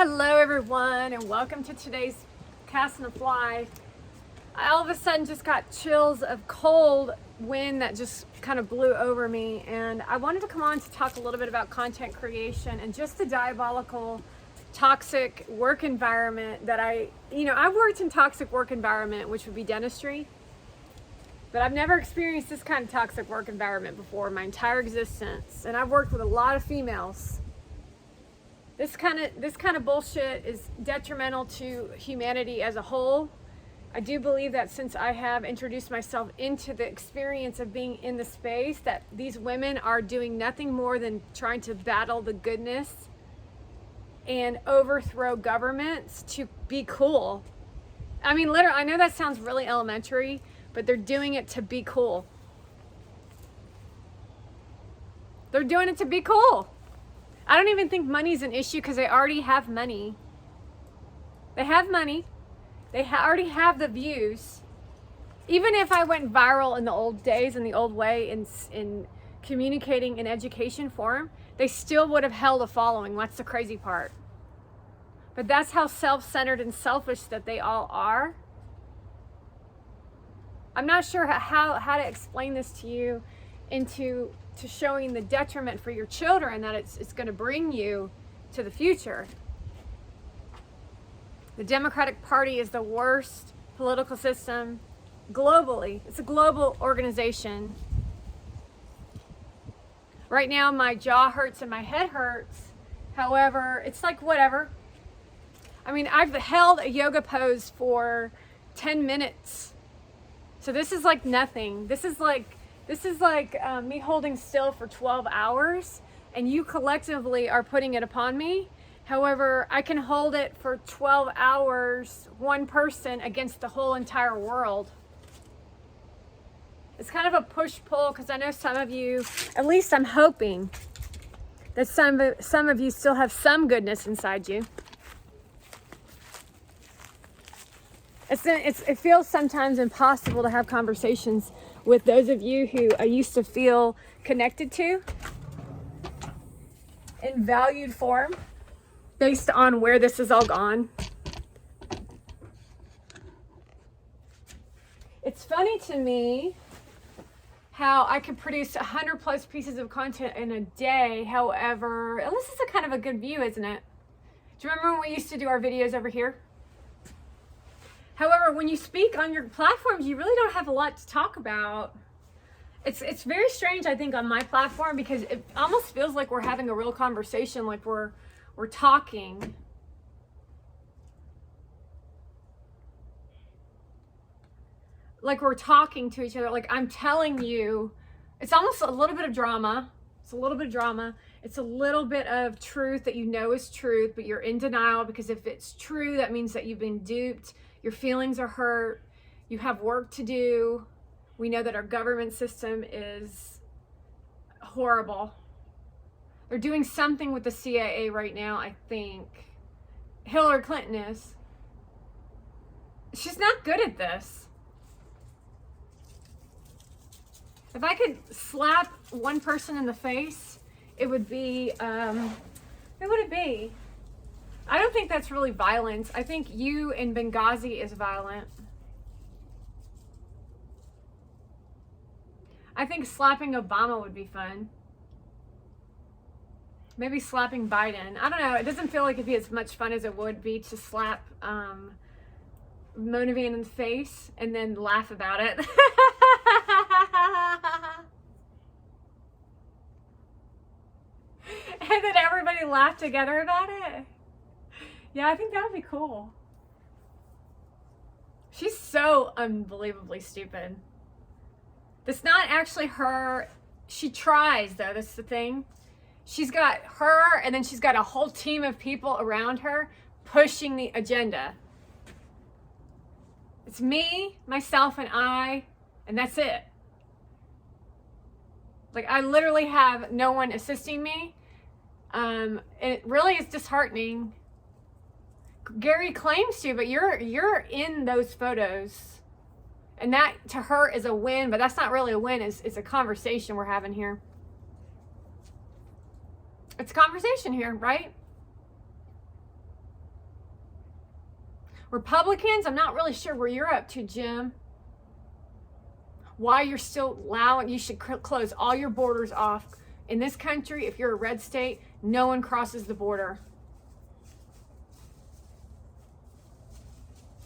Hello everyone, and welcome to today's Casting a Fly. I all of a sudden just got chills of cold wind that just kind of blew over me, and I wanted to come on to talk a little bit about content creation and just the diabolical, toxic work environment that I've worked in toxic work environment, which would be dentistry, but I've never experienced this kind of toxic work environment before in my entire existence, and I've worked with a lot of females. This kind of bullshit is detrimental to humanity as a whole. I do believe that since I have introduced myself into the experience of being in the space, that these women are doing nothing more than trying to battle the goodness and overthrow governments to be cool. I mean, literally, I know that sounds really elementary, but they're doing it to be cool. They're doing it to be cool. I don't even think money's an issue because they already have money. They have money. They already have the views. Even if I went viral in the old days, in the old way, in communicating in education form, they still would have held a following. That's the crazy part. But that's how self-centered and selfish that they all are. I'm not sure how to explain this to you into showing the detriment for your children that it's going to bring you to the future. The Democratic Party is the worst political system globally. It's a global organization. Right now, my jaw hurts and my head hurts. However, it's like whatever. I mean, I've held a yoga pose for 10 minutes. So this is like nothing. This is like me holding still for 12 hours, and you collectively are putting it upon me. However, I can hold it for 12 hours, one person against the whole entire world. It's kind of a push-pull because I know some of you, at least I'm hoping, that some of you still have some goodness inside you. It feels sometimes impossible to have conversations with those of you who I used to feel connected to in valued form based on where this has all gone. It's funny to me how I could produce 100 plus pieces of content in a day. However, this is a kind of a good view, isn't it? Do you remember when we used to do our videos over here? However, when you speak on your platforms, you really don't have a lot to talk about. It's very strange, I think, on my platform because it almost feels like we're having a real conversation, like we're talking. Like we're talking to each other. Like I'm telling you, it's almost a little bit of drama. It's a little bit of drama. It's a little bit of truth that you know is truth, but you're in denial because if it's true, that means that you've been duped. Your feelings are hurt. You have work to do. We know that our government system is horrible. They're doing something with the CIA right now, I think. Hillary Clinton is. She's not good at this. If I could slap one person in the face, it would be, who would it be? I don't think that's really violence. I think you in Benghazi is violent. I think slapping Obama would be fun. Maybe slapping Biden. I don't know. It doesn't feel like it'd be as much fun as it would be to slap Mona Van in the face and then laugh about it. And then everybody laugh together about it. Yeah, I think that would be cool. She's so unbelievably stupid. That's not actually her. She tries, though. That's the thing. She's got her, and then she's got a whole team of people around her pushing the agenda. It's me, myself, and I, and that's it. Like, I literally have no one assisting me. And it really is disheartening. Gary claims to, but you're in those photos, and that to her is a win, but that's not really a win. It's a conversation we're having here. It's a conversation here, right? Republicans, I'm not really sure where you're up to, Jim. Why you're still allowing, you should close all your borders off. In this country, if you're a red state, no one crosses the border.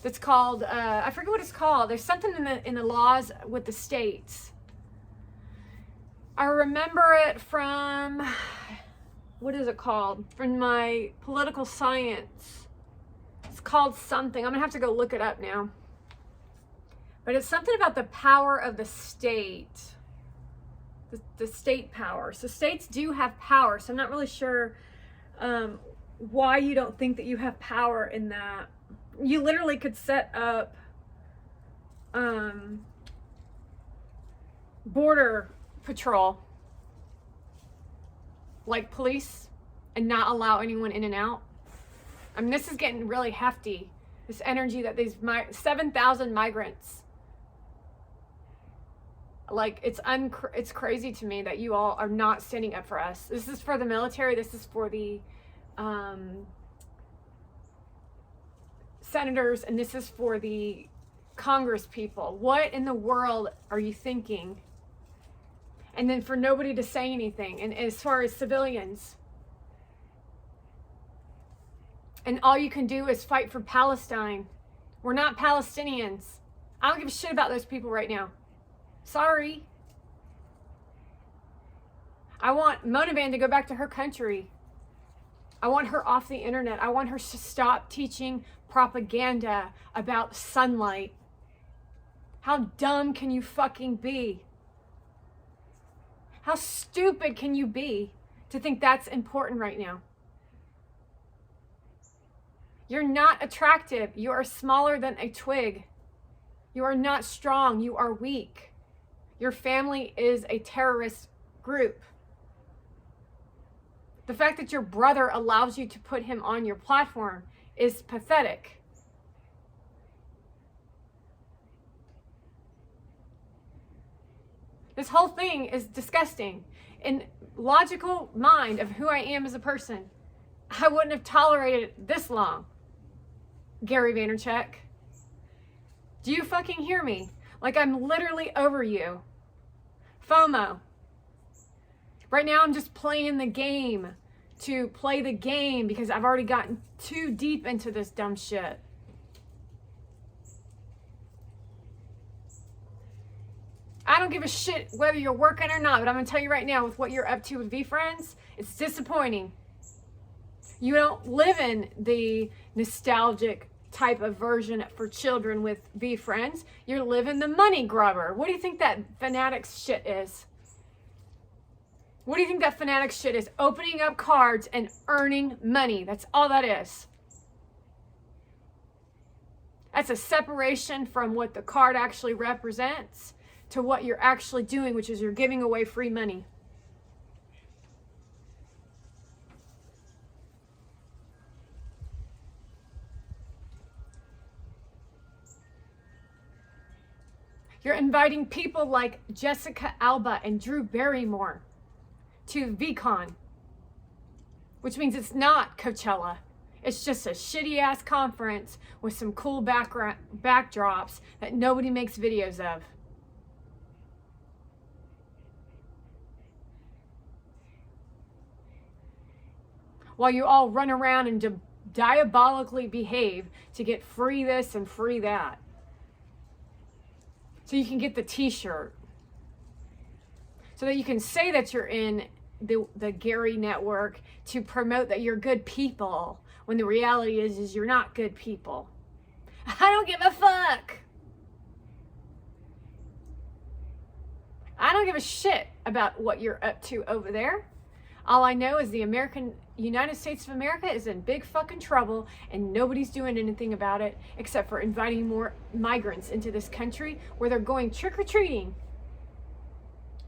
It's called, I forget what it's called. There's something in the laws with the states. I remember it from, what is it called? From my political science. It's called something. I'm gonna have to go look it up now. But it's something about the power of the state. The state power. So states do have power. So I'm not really sure why you don't think that you have power in that. You literally could set up border patrol, like police, and not allow anyone in and out. I mean, this is getting really hefty. This energy that these 7,000 migrants, like, it's crazy to me that you all are not standing up for us. This is for the military. This is for the senators, and this is for the Congress people. What in the world are you thinking? And then for nobody to say anything. And as far as civilians, and all you can do is fight for Palestine. We're not Palestinians. I don't give a shit about those people right now. Sorry. I want Monavan to go back to her country. I want her off the internet. I want her to stop teaching propaganda about sunlight. How dumb can you fucking be? How stupid can you be to think that's important right now? You're not attractive. You are smaller than a twig. You are not strong. You are weak. Your family is a terrorist group. The fact that your brother allows you to put him on your platform is pathetic. This whole thing is disgusting. In logical mind of who I am as a person, I wouldn't have tolerated it this long. Gary Vaynerchuk. Do you fucking hear me? Like, I'm literally over you. FOMO. Right now I'm just playing the game to play the game because I've already gotten too deep into this dumb shit. I don't give a shit whether you're working or not, but I'm going to tell you right now, with what you're up to with VeeFriends, it's disappointing. You don't live in the nostalgic type of version for children with VeeFriends. You're living the money grubber. What do you think that Fanatics shit is? What do you think that Fanatics shit is? Opening up cards and earning money. That's all that is. That's a separation from what the card actually represents to what you're actually doing, which is you're giving away free money. You're inviting people like Jessica Alba and Drew Barrymore to VCon, which means it's not Coachella. It's just a shitty ass conference with some cool backdrops that nobody makes videos of. While you all run around and diabolically behave to get free this and free that. So you can get the t-shirt. So that you can say that you're in the Gary Network to promote that you're good people, when the reality is you're not good people. I don't give a fuck. I don't give a shit about what you're up to over there. All I know is the United States of America is in big fucking trouble, and nobody's doing anything about it except for inviting more migrants into this country where they're going trick-or-treating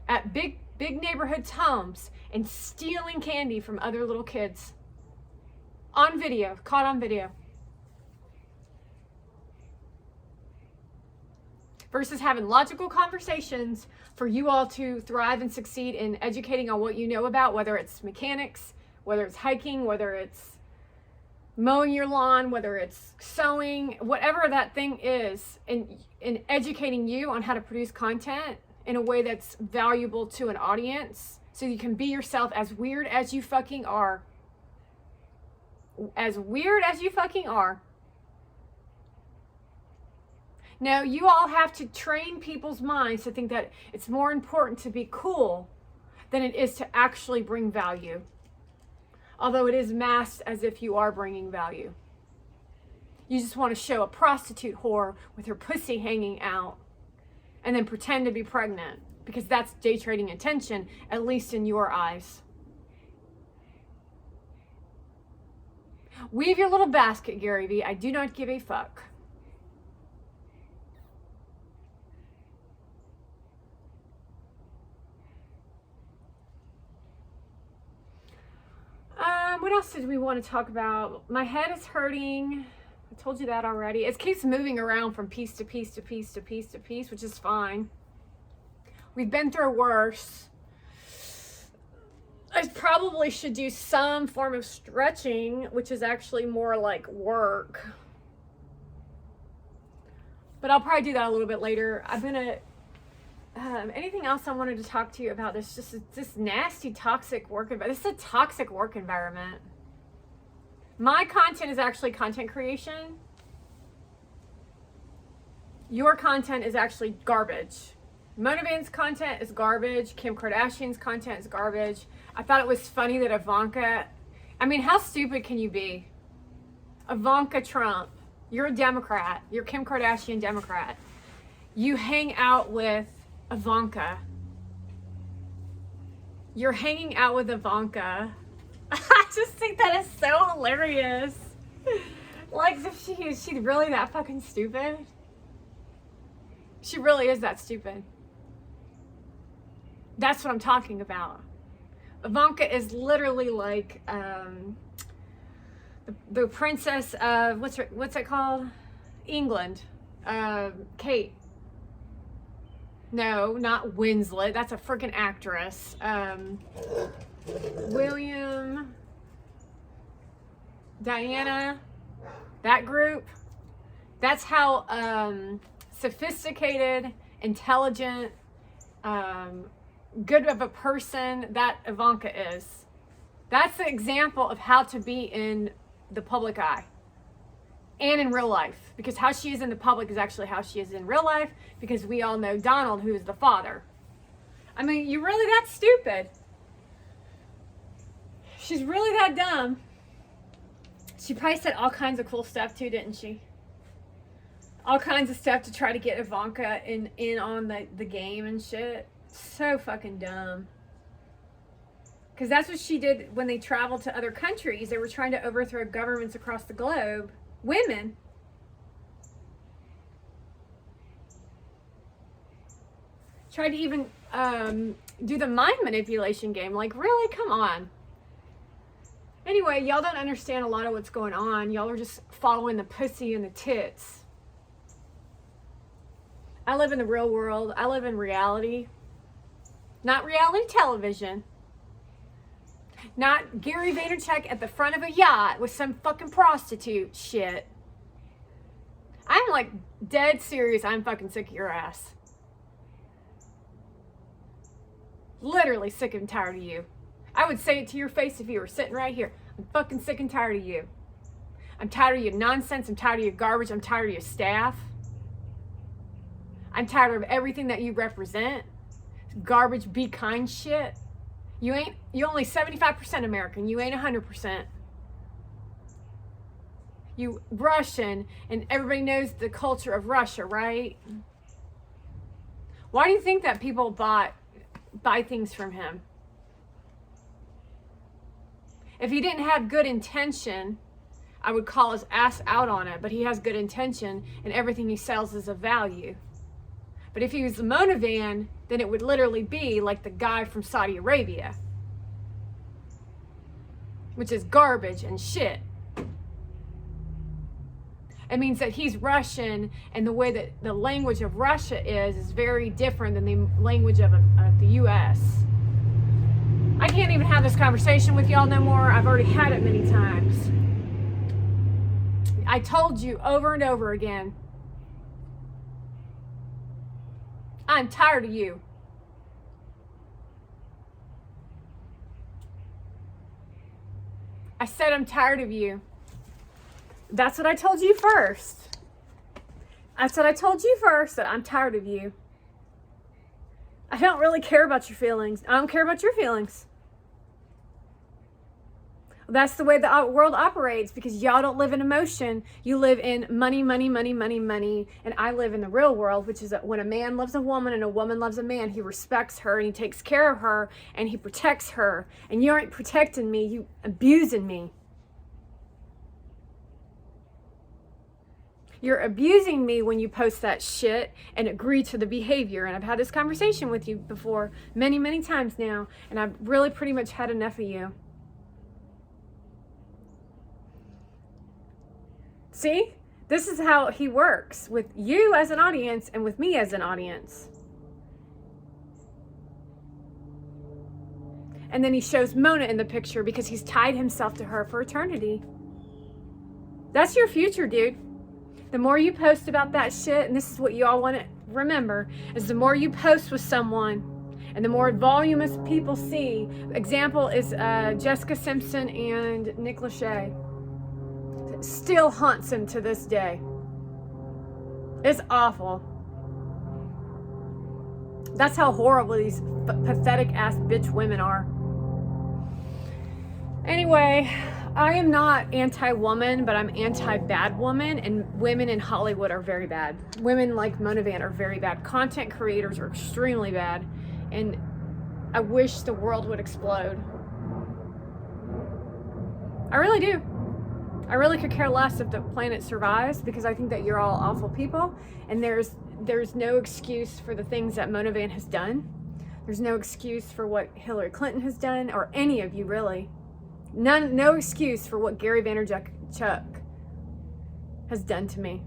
at big neighborhoods' homes and stealing candy from other little kids. On video, caught on video. Versus having logical conversations for you all to thrive and succeed in educating on what you know about, whether it's mechanics, whether it's hiking, whether it's mowing your lawn, whether it's sewing, whatever that thing is, and educating you on how to produce content in a way that's valuable to an audience so you can be yourself, as weird as you fucking are. As weird as you fucking are. Now, you all have to train people's minds to think that it's more important to be cool than it is to actually bring value. Although it is masked as if you are bringing value. You just want to show a prostitute whore with her pussy hanging out and then pretend to be pregnant because that's day trading attention, at least in your eyes. Weave your little basket, Gary Vee. I do not give a fuck. What else did we want to talk about? My head is hurting. I told you that already. It keeps moving around from piece to piece to piece to piece to piece, which is fine. We've been through worse. I probably should do some form of stretching, which is actually more like work. But I'll probably do that a little bit later. I'm going to... anything else I wanted to talk to you about? This nasty toxic work environment. This is a toxic work environment. My content is actually content creation. Your content is actually garbage. Mona Van's content is garbage. Kim Kardashian's content is garbage. I thought it was funny that Ivanka... I mean, how stupid can you be? Ivanka Trump. You're a Democrat. You're Kim Kardashian Democrat. You hang out with Ivanka. You're hanging out with Ivanka. I just think that is so hilarious. Like, if she's really that fucking stupid. She really is that stupid. That's what I'm talking about. Ivanka is literally like the princess of what's it called? England. Kate. No, not Winslet. That's a freaking actress. William, Diana, that group. That's how sophisticated, intelligent, good of a person that Ivanka is. That's the example of how to be in the public eye and in real life, because how she is in the public is actually how she is in real life, because we all know Donald, who is the father. I mean, you're really that stupid. She's really that dumb. She probably said all kinds of cool stuff too, didn't she? All kinds of stuff to try to get Ivanka in on the game and shit. So fucking dumb. Because that's what she did when they traveled to other countries. They were trying to overthrow governments across the globe. Women. Tried to even do the mind manipulation game. Like, really? Come on. Anyway, y'all don't understand a lot of what's going on. Y'all are just following the pussy and the tits. I live in the real world. I live in reality. Not reality television. Not Gary Vaynerchuk at the front of a yacht with some fucking prostitute shit. I'm like dead serious. I'm fucking sick of your ass. Literally sick and tired of you. I would say it to your face if you were sitting right here. I'm fucking sick and tired of you. I'm tired of your nonsense. I'm tired of your garbage. I'm tired of your staff. I'm tired of everything that you represent. Garbage, be kind shit. You're only 75% American. You ain't 100%. You Russian, and everybody knows the culture of Russia, right? Why do you think that people buy things from him? If he didn't have good intention, I would call his ass out on it, but he has good intention, and everything he sells is of value. But if he was the Mona Van, then it would literally be like the guy from Saudi Arabia, which is garbage and shit. It means that he's Russian, and the way that the language of Russia is very different than the language of the U.S. I can't even have this conversation with y'all no more. I've already had it many times. I told you over and over again. I'm tired of you. I said I'm tired of you. That's what I told you first. I said I told you first that I'm tired of you. I don't really care about your feelings. I don't care about your feelings. That's the way the world operates, because y'all don't live in emotion. You live in money, money, money, money, money. And I live in the real world, which is that when a man loves a woman and a woman loves a man, he respects her and he takes care of her and he protects her. And you aren't protecting me, you abusing me. You're abusing me when you post that shit and agree to the behavior. And I've had this conversation with you before many, many times now. And I've really pretty much had enough of you. See, this is how he works with you as an audience and with me as an audience. And then he shows Mona in the picture because he's tied himself to her for eternity. That's your future, dude. The more you post about that shit, and this is what you all want to remember, is the more you post with someone and the more voluminous people see. Example is Jessica Simpson and Nick Lachey. Still haunts him to this day. It's awful. That's how horrible these pathetic ass bitch women are. Anyway, I am not anti-woman, but I'm anti-bad woman, and women in Hollywood are very bad. Women like Mona Van are very bad. Content creators are extremely bad, and I wish the world would explode. I really do. I really could care less if the planet survives, because I think that you're all awful people, and there's no excuse for the things that Mona Van has done. There's no excuse for what Hillary Clinton has done, or any of you really. No excuse for what Gary Vaynerchuk has done to me.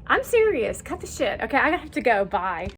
I'm serious. Cut the shit. Okay, I have to go. Bye.